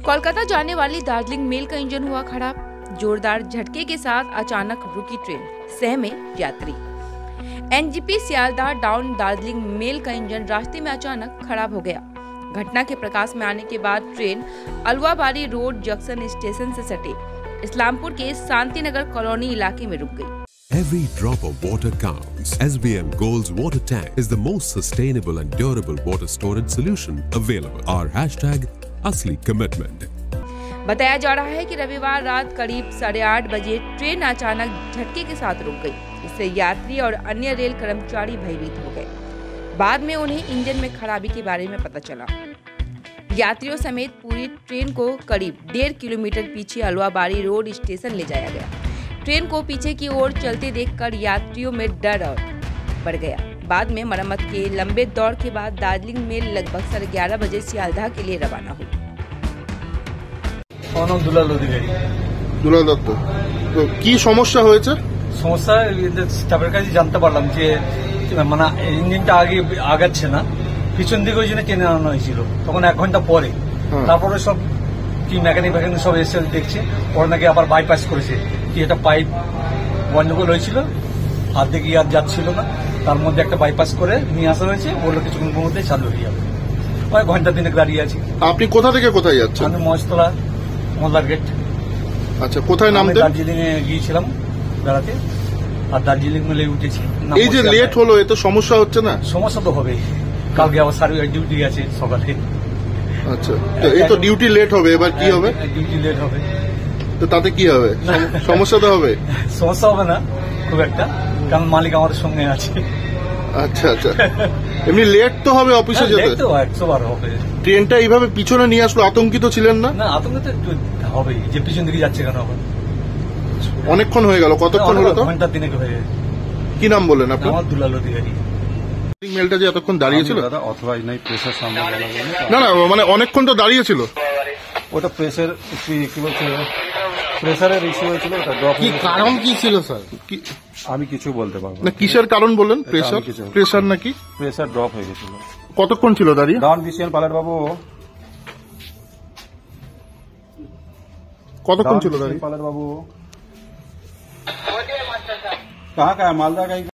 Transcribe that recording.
कोलकाता जाने वाली दार्जिलिंग मेल का इंजन हुआ खराब। जोरदार झटके के साथ अचानक रुकी ट्रेन, सहमे यात्री। NJP Sealdah down Darjeeling mail का इंजन रास्ते में अचानक खराब हो गया। घटना के प्रकाश में आने के बाद train Alwabari road junction station से सटे इस्लामपुर के शांतिनगर कॉलोनी इलाके में रुक गई। Every drop of water counts. SBM Gold's water tank is the most sustainable and durable water storage solution available. Our hashtag असली कमिटमेंट। बताया जा रहा है कि रविवार रात करीब 8:30 बजे ट्रेन अचानक झटके के साथ रुक गई। इससे यात्री और अन्य रेल कर्मचारी भयभीत हो गए। बाद में उन्हें इंजन में खराबी के बारे में पता चला। यात्रियों समेत पूरी ट्रेन को करीब 1.5 किलोमीटर पीछे अलवाबाड़ी रोड स्टेशन ले जाया गया। ट्रेन को पीछे की ओर चलते देखकर यात्रियों में डर और बढ़ गया। बाद में मरम्मत के लंबे दौर के बाद दार्जिलिंग मेल लगभग 11:30 बजे सियालदह के लिए रवाना हुई। দুলাল দত্ত, তো কি সমস্যা হয়েছে? সমস্যা স্টাফের কাছে জানতে পারলাম যে মানে ইঞ্জিনটা আগে আগাচ্ছে না, পিছন দিকে ওই জন্য টেনে আনানো হয়েছিল। তখন 1 ঘন্টা পরে তারপরে সব কি মেকানিক সব এসে দেখছে ওরা নাকি আবার বাইপাস করেছে। কি একটা পাইপ গন্ডগোল হয়েছিল, হাত দিয়ে আর যাচ্ছিল না, তার মধ্যে একটা বাইপাস করে নিয়ে আসা হয়েছে। বললো কিছুক্ষণ মধ্যে চালু হয়ে যাবে। ওই ঘন্টা দিনে দাঁড়িয়ে আছি। আপনি কোথা থেকে কোথায় যাচ্ছেন? আমি মহেশতলা মোল্লার গেট। আচ্ছা, কোথায় নামতে? দার্জিলিং এ গিয়েছিলাম বেড়াতে, আর দার্জিলিং মেলে উঠেছি। এই যে লেট হলো, এ তো সমস্যা হচ্ছে না? সমস্যা তো হবেই, কালকে আবার সার্ভিস ডিউটি আছে সকালে। আচ্ছা, তো এই তো ডিউটি লেট হবে, এবার কি হবে? ডিউটি লেট হবে তো তাতে কি হবে? সমস্যা তো হবে। সমস্যা হবে না খুব একটা, কারণ মালিক আমাদের সঙ্গে আছে। আচ্ছা আচ্ছা, এমনি লেট তো হবে অফিসে যেতে? তো 100 বার হবে। ট্রেনটা এইভাবে পিছনে নিয়ে আসলো, আতঙ্কিত ছিলেন না? না, আতঙ্কিত একটু হবেই, যে পিছন দিকে যাচ্ছে কেন হবে। অনেকক্ষণ হয়ে গেল, কতক্ষণ হলো? তো ঘন্টা 3 হয়ে গেছে। কি নাম বললেন আপনি? আমার দুলাল অধিকারী। মেলটা যে এতক্ষণ দাঁড়িয়েছিল, দাদা অথরাইজ নাই, প্রেসার সামনে না না মানে অনেকক্ষণ তো দাঁড়িয়েছিল। ওটা প্রেসার কি বলছে, প্রেসারের ইস্যু হয়েছিল, ওটা ড্রপ। কি কারণ কি ছিল স্যার? আমি কিছু বলতে পারবো না। কিসের কারণ বললেন? প্রেসার নাকি? প্রেসার ড্রপ হয়ে গেছিল। কতক্ষণ ছিল দাঁড়িয়ে? ডাউন বিসিএন পালের বাবু, কতক্ষণ ছিল দাঁড়িয়ে? पालर बाबू कहाँ का है? मालदा का ही।